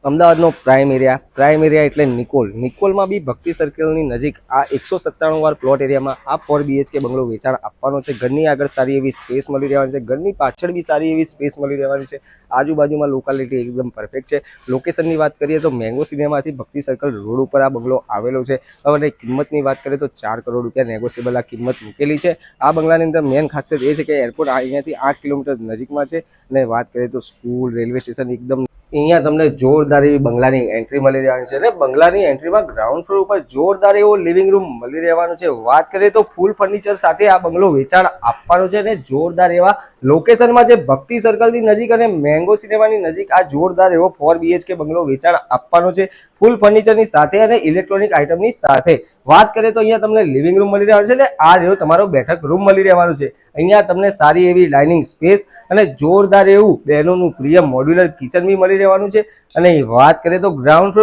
અમદાવાદનો prime area એટલે નિકોલમાં બી ભક્તિ સર્કલની નજીક આ 197 વાર પ્લોટ એરિયામાં આ 4 BHK બંગલો વેચાણ આપવાનો છે। ઘરની આગળ સારી એવી સ્પેસ મળી રહેવાની છે, ઘરની પાછળ બી સારી એવી સ્પેસ મળી રહેવાની છે। આજુબાજુમાં લોકાલિટી એકદમ પરફેક્ટ છે। લોકેશનની વાત કરીએ તો મેંગો સિનેમાથી ભક્તિ સર્કલ રોડ ઉપર આ બંગલો આવેલો છે। હવે કિંમતની વાત કરીએ તો 4 કરોડ રૂપિયા નેગોશિયેબલ આ કિંમત મૂકેલી છે। આ બંગલાની અંદર મેન ખાસિયત એ છે કે એરપોર્ટ અહીંયાથી 8 કિલોમીટર નજીકમાં છે। અને વાત કરીએ તો સ્કૂલ, રેલવે સ્ટેશન એકદમ અહીંયા તમને જોરદાર એવી બંગલાની એન્ટ્રી મળી રહેવાની છે। અને બંગલાની એન્ટ્રીમાં ગ્રાઉન્ડ ફ્લોર ઉપર જોરદાર એવો લિવિંગ રૂમ મળી રહેવાનો છે। વાત કરીએ તો ફૂલ ફર્નિચર સાથે આ બંગલો વેચાણ આપવાનો છે અને જોરદાર એવા લોકેશનમાં જે ભક્તિ સર્કલની નજીક અને મેંગો સિનેમાની નજીક આ જોરદાર એવો 4 BHK બંગલો વેચાણ આપવાનો છે, ફૂલ ફર્નિચરની સાથે અને ઇલેક્ટ્રોનિક આઇટમની સાથે। વાત કરીએ તો અહીંયા તમને લિવિંગ રૂમ મળી રહેવાનો છે અને આ રહ્યો તમારો બેઠક રૂમ મળી રહેવાનો છે। અહીંયા તમને સારી એવી ડાઇનિંગ સ્પેસ અને જોરદાર એવું બહેનોનું પ્રિય મોડ્યુલર કિચન બી મળી રહેવાનું છે। અને વાત કરીએ તો ગ્રાઉન્ડ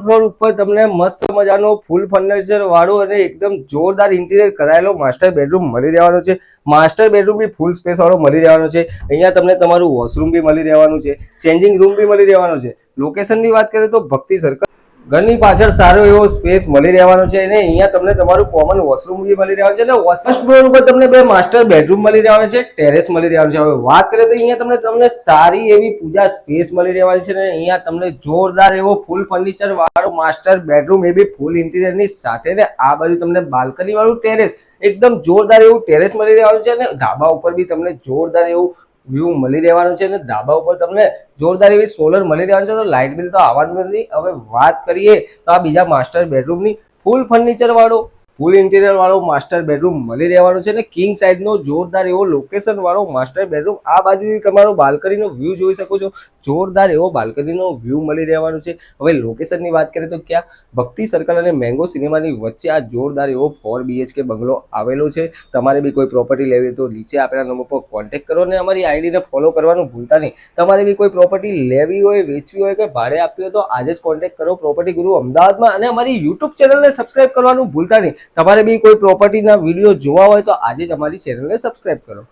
ફ્લોર ઉપર તમને મસ્ત મજાનો ફૂલ ફર્નિચર વાળો અને એકદમ જોરદાર ઇન્ટિરિયર કરાયેલો માસ્ટર બેડરૂમ મળી રહેવાનો છે। માસ્ટર બેડરૂમ બી ફૂલ સ્પેસ વાળો મળી રહેવાનો છે। અહીંયા તમને તમારું વોશરૂમ બી મળી રહેવાનું છે, ચેન્જિંગ રૂમ બી મળી રહેવાનો છે। લોકેશનની વાત કરીએ તો ભક્તિ સર્કલ ઘરની પાછળ સારો એવો સ્પેસ મળી રહેવાનો છે અને અહીંયા તમને તમારું કોમન વોશરૂમ બી મળી રહેવાનું છે અને ફર્સ્ટ ફ્લોર ઉપર તમને 2 માસ્ટર બેડરૂમ મળી રહેવાનું છે, ટેરેસ મળી રહેવાનું છે। હવે વાત કરીએ તો અહીંયા તમને સારી એવી પૂજા સ્પેસ મળી રહેવાની છે અને અહીંયા તમને જોરદાર એવો ફૂલ ફર્નિચર વાળો માસ્ટર બેડરૂમ એ બી ફૂલ ઇન્ટિરિયરની સાથે ને આ બાજુ તમને બાલ્કની વાળું ટેરેસ એકદમ જોરદાર એવું ટેરેસ મળી રહેવાનું છે અને ધાબા ઉપર બી તમને જોરદાર એવું વ્યૂ મળી રહેવાનું છે અને ધાબા ઉપર તમને જોરદાર એવી સોલર મળી રહેવાનું છે, તો લાઇટ બિલ તો આવવાનું નથી। હવે વાત કરીએ તો આ બીજા માસ્ટર બેડરૂમની ફૂલ ફર્નિચર વાળો ફૂલ ઇન્ટિરિયર વાળો માસ્ટર બેડરૂમ મળી રહેવાનો છે અને કિંગ સાઇઝનો જોરદાર એવો લોકેશન વાળો માસ્ટર બેડરૂમ। આ બાજુથી તમારો બાલ્કનીનો વ્યૂ જોઈ શકો છો, જોરદાર એવો બાલ્કનીનો વ્યૂ મળી રહેવાનો છે। હવે લોકેશનની વાત કરીએ તો ક્યાં ભક્તિ સર્કલ અને મેંગો સિનેમાની વચ્ચે આ જોરદાર એવો 4 BHK બંગલો આવેલો છે। તમારે બી કોઈ પ્રોપર્ટી લેવી તો નીચે આપેલા નંબર પર કોન્ટેક્ટ કરો અને અમારી આઈડીને ફોલો કરવાનું ભૂલતા નહીં। તમારે બી કોઈ પ્રોપર્ટી લેવી હોય, વેચવી હોય કે ભાડે આપવી હોય તો આજે જ કોન્ટેક્ટ કરો પ્રોપર્ટી ગુરુ અમદાવાદમાં અને અમારી યુટ્યુબ ચેનલને સબસ્ક્રાઇબ કરવાનું ભૂલતા નહીં। તમારે બી કોઈ પ્રોપર્ટીના વિડીયો જોવા હોય તો આજે જ અમારી ચેનલને સબસ્ક્રાઇબ કરો।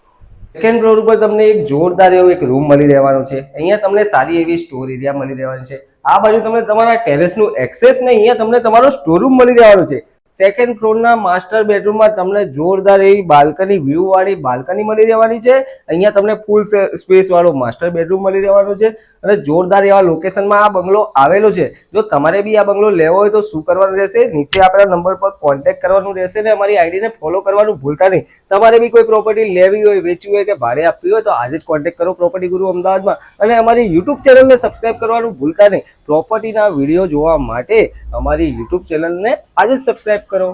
સેકન્ડ ફ્લોર ઉપર તમને એક જોરદાર એવો એક રૂમ મળી રહેવાનો છે। અહીંયા તમને સારી એવી સ્ટોર એરિયા મળી રહેવાની છે। આ બાજુ તમને તમારા ટેરેસનું એક્સેસ ને અહીંયા તમને તમારો સ્ટોર રૂમ મળી રહેવાનો છે। સેકન્ડ ફ્લોરના માસ્ટર બેડરૂમમાં તમને જોરદાર એવી બાલ્કની વ્યૂ વાળી બાલ્કની મળી રહેવાની છે। અહીંયા તમને ફૂલ સ્પેસ વાળો માસ્ટર બેડરૂમ મળી રહેવાનો છે અને જોરદાર એવા લોકેશનમાં આ બંગલો આવેલો છે। જો તમારે બી આ બંગલો લેવો હોય તો શું કરવાનું રહેશે, નીચે આપેલા નંબર પર કોન્ટેક્ટ કરવાનું રહેશે અને અમારી આઈડીને ફોલો કરવાનું ભૂલતા નહીં। તમારે બી કોઈ પ્રોપર્ટી લેવી હોય, વેચવી હોય કે ભાડે આપવી હોય તો આજે જ કોન્ટેક્ટ કરો પ્રોપર્ટી ગુરુ અમદાવાદમાં અને અમારી યુટ્યુબ ચેનલને સબસ્ક્રાઇબ કરવાનું ભૂલતા નહીં। પ્રોપર્ટીના વિડીયો જોવા માટે અમારી યુટ્યુબ ચેનલને આજે જ સબસ્ક્રાઇબ કરો।